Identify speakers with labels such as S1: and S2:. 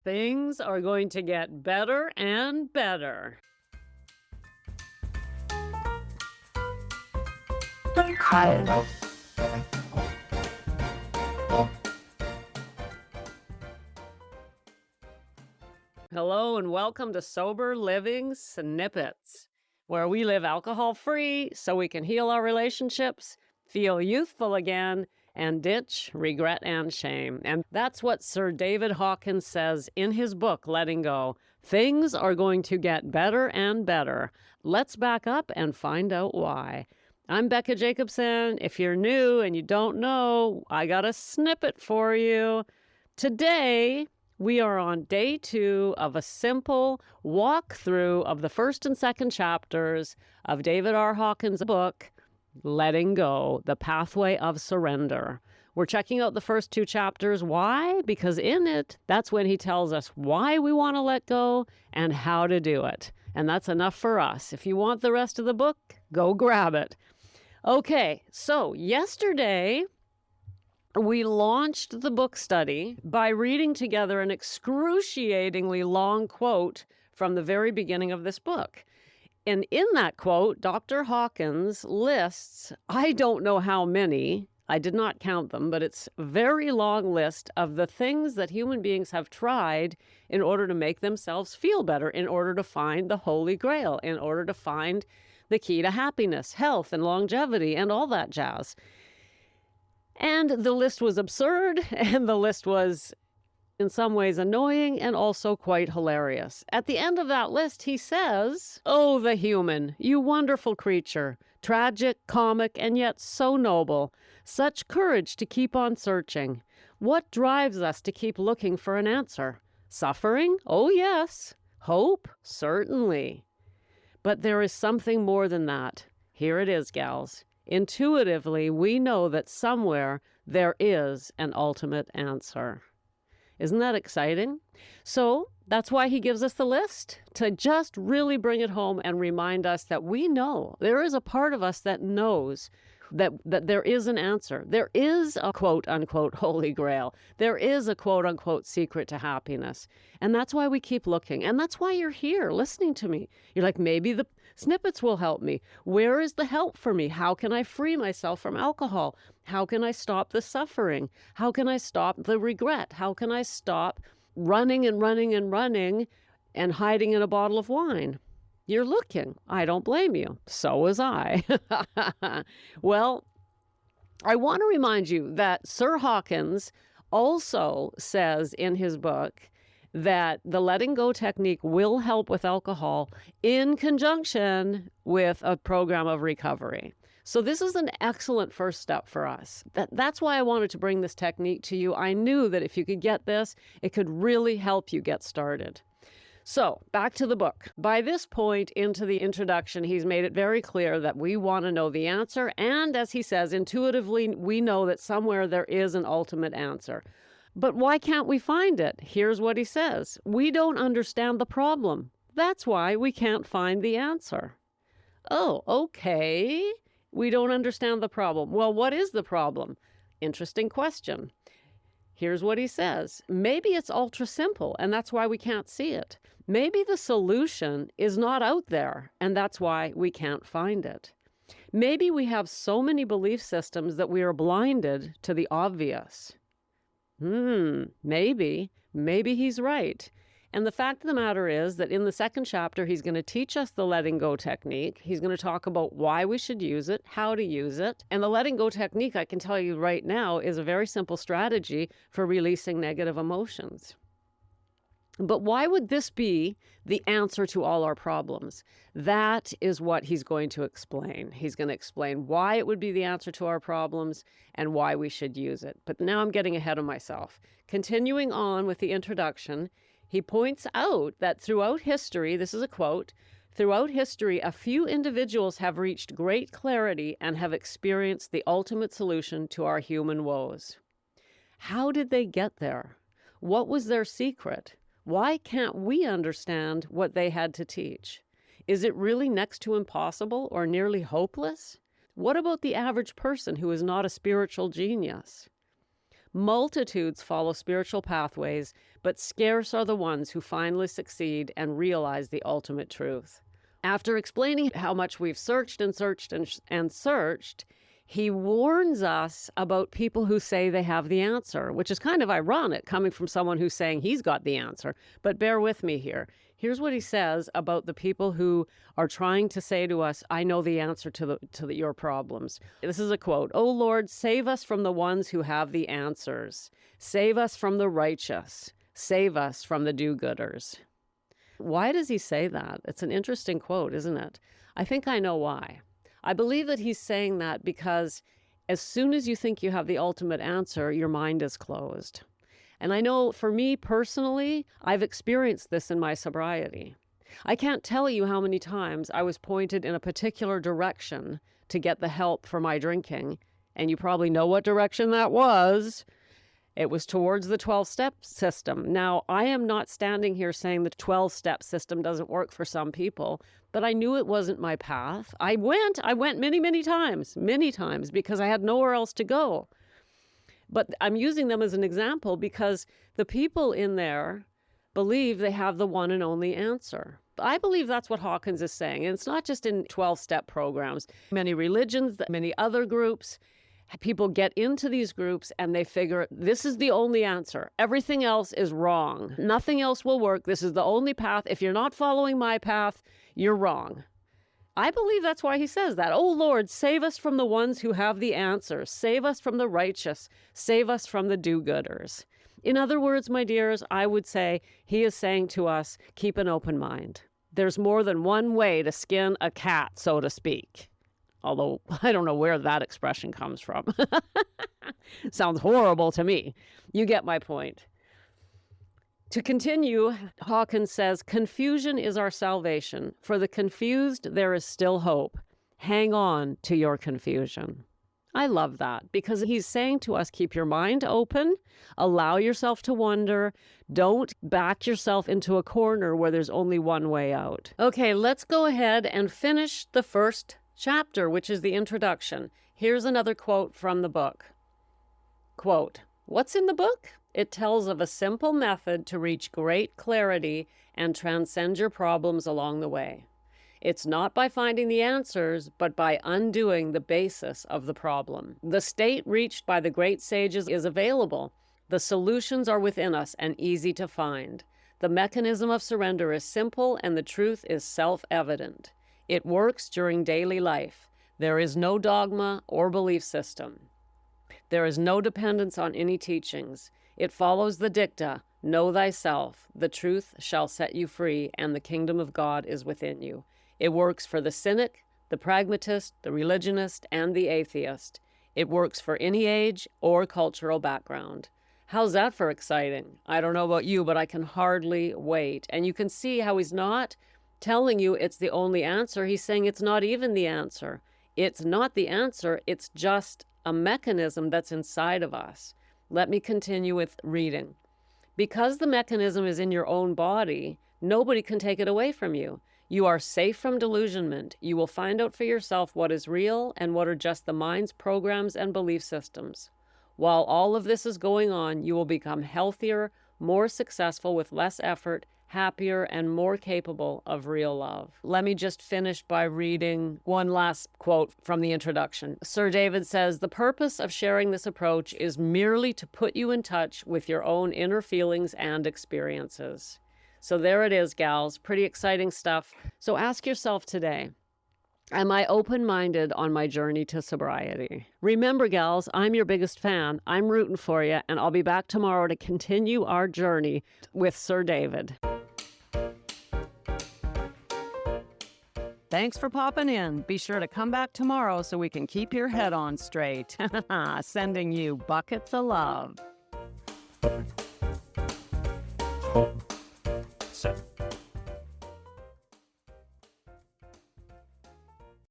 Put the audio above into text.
S1: Things are going to get better and better. Hello and welcome to Sober Living Snippets, where we live alcohol-free so we can heal our relationships, feel youthful again, and ditch regret and shame. And that's what Sir David Hawkins says in his book, Letting Go. Things are going to get better and better. Let's back up and find out why. I'm Becca Jacobson. If you're new and you don't know, I got a snippet for you. Today, we are on day 2 of a simple walkthrough of the first and second chapters of David R. Hawkins' book, Letting Go, The Pathway of Surrender. We're checking out the first 2 chapters. Why? Because in it, that's when he tells us why we want to let go and how to do it. And that's enough for us. If you want the rest of the book, go grab it. Okay, so yesterday, we launched the book study by reading together an excruciatingly long quote from the very beginning of this book. And in that quote, Dr. Hawkins lists, I don't know how many, I did not count them, but it's a very long list of the things that human beings have tried in order to make themselves feel better, in order to find the Holy Grail, in order to find the key to happiness, health, and longevity, and all that jazz. And the list was absurd, and the list was in some ways annoying and also quite hilarious. At the end of that list, he says, "Oh, the human, you wonderful creature, tragic, comic, and yet so noble. Such courage to keep on searching. What drives us to keep looking for an answer? Suffering? Oh, yes. Hope? Certainly. But there is something more than that. Here it is, gals. Intuitively, we know that somewhere there is an ultimate answer." Isn't that exciting? So that's why he gives us the list, to just really bring it home and remind us that we know there is a part of us that knows that there is an answer. There is a quote unquote holy grail. There is a quote unquote secret to happiness. And that's why we keep looking. And that's why you're here listening to me. You're like, maybe the snippets will help me. Where is the help for me? How can I free myself from alcohol? How can I stop the suffering? How can I stop the regret? How can I stop running and running and running and hiding in a bottle of wine? You're looking. I don't blame you. So was I. Well, I want to remind you that Sir Hawkins also says in his book that the letting go technique will help with alcohol in conjunction with a program of recovery. So this is an excellent first step for us. That's why I wanted to bring this technique to you. I knew that if you could get this, it could really help you get started. So back to the book. By this point into the introduction, he's made it very clear that we want to know the answer. And as he says, intuitively, we know that somewhere there is an ultimate answer. But why can't we find it? Here's what he says. We don't understand the problem. That's why we can't find the answer. Oh, okay. We don't understand the problem. Well, what is the problem? Interesting question. Here's what he says. Maybe it's ultra simple, and that's why we can't see it. Maybe the solution is not out there, and that's why we can't find it. Maybe we have so many belief systems that we are blinded to the obvious. Maybe he's right. And the fact of the matter is that in the second chapter, he's going to teach us the letting go technique. He's going to talk about why we should use it, how to use it. And the letting go technique, I can tell you right now, is a very simple strategy for releasing negative emotions. But why would this be the answer to all our problems? That is what he's going to explain. He's going to explain why it would be the answer to our problems and why we should use it. But now I'm getting ahead of myself. Continuing on with the introduction, he points out that throughout history, this is a quote, throughout history, a few individuals have reached great clarity and have experienced the ultimate solution to our human woes. How did they get there? What was their secret? Why can't we understand what they had to teach? Is it really next to impossible or nearly hopeless? What about the average person who is not a spiritual genius? Multitudes follow spiritual pathways, but scarce are the ones who finally succeed and realize the ultimate truth. After explaining how much we've searched and searched and searched, he warns us about people who say they have the answer, which is kind of ironic coming from someone who's saying he's got the answer. But bear with me here. Here's what he says about the people who are trying to say to us, I know the answer to your problems. This is a quote. "Oh Lord, save us from the ones who have the answers. Save us from the righteous. Save us from the do-gooders." Why does he say that? It's an interesting quote, isn't it? I think I know why. I believe that he's saying that because as soon as you think you have the ultimate answer, your mind is closed. And I know for me personally, I've experienced this in my sobriety. I can't tell you how many times I was pointed in a particular direction to get the help for my drinking. And you probably know what direction that was. It was towards the 12-step system. Now, I am not standing here saying the 12-step system doesn't work for some people, but I knew it wasn't my path. I went many times, because I had nowhere else to go. But I'm using them as an example because the people in there believe they have the one and only answer. I believe that's what Hawkins is saying. And it's not just in 12-step programs. Many religions, many other groups, people get into these groups and they figure this is the only answer. Everything else is wrong. Nothing else will work. This is the only path. If you're not following my path, you're wrong. I believe that's why he says that. Oh Lord, save us from the ones who have the answers. Save us from the righteous. Save us from the do-gooders. In other words, my dears, I would say he is saying to us, keep an open mind. There's more than one way to skin a cat, so to speak. Although I don't know where that expression comes from. Sounds horrible to me. You get my point. To continue, Hawkins says, confusion is our salvation. For the confused, there is still hope. Hang on to your confusion. I love that because he's saying to us, keep your mind open, allow yourself to wonder, don't back yourself into a corner where there's only one way out. Okay, let's go ahead and finish the first chapter, which is the introduction. Here's another quote from the book. Quote, what's in the book? It tells of a simple method to reach great clarity and transcend your problems along the way. It's not by finding the answers, but by undoing the basis of the problem. The state reached by the great sages is available. The solutions are within us and easy to find. The mechanism of surrender is simple and the truth is self-evident. It works during daily life. There is no dogma or belief system. There is no dependence on any teachings. It follows the dicta, know thyself, the truth shall set you free, and the kingdom of God is within you. It works for the cynic, the pragmatist, the religionist, and the atheist. It works for any age or cultural background. How's that for exciting? I don't know about you, but I can hardly wait. And you can see how he's not telling you it's the only answer. He's saying it's not even the answer. It's not the answer. It's just a mechanism that's inside of us. Let me continue with reading. Because the mechanism is in your own body, nobody can take it away from you. You are safe from delusionment. You will find out for yourself what is real and what are just the mind's programs and belief systems. While all of this is going on, you will become healthier, more successful with less effort, happier, and more capable of real love. Let me just finish by reading one last quote from the introduction. Sir David says, the purpose of sharing this approach is merely to put you in touch with your own inner feelings and experiences. So there it is, gals. Pretty exciting stuff. So ask yourself today, am I open-minded on my journey to sobriety? Remember, gals, I'm your biggest fan. I'm rooting for you, and I'll be back tomorrow to continue our journey with Sir David. Thanks for popping in. Be sure to come back tomorrow so we can keep your head on straight. Sending you buckets of love.
S2: Set.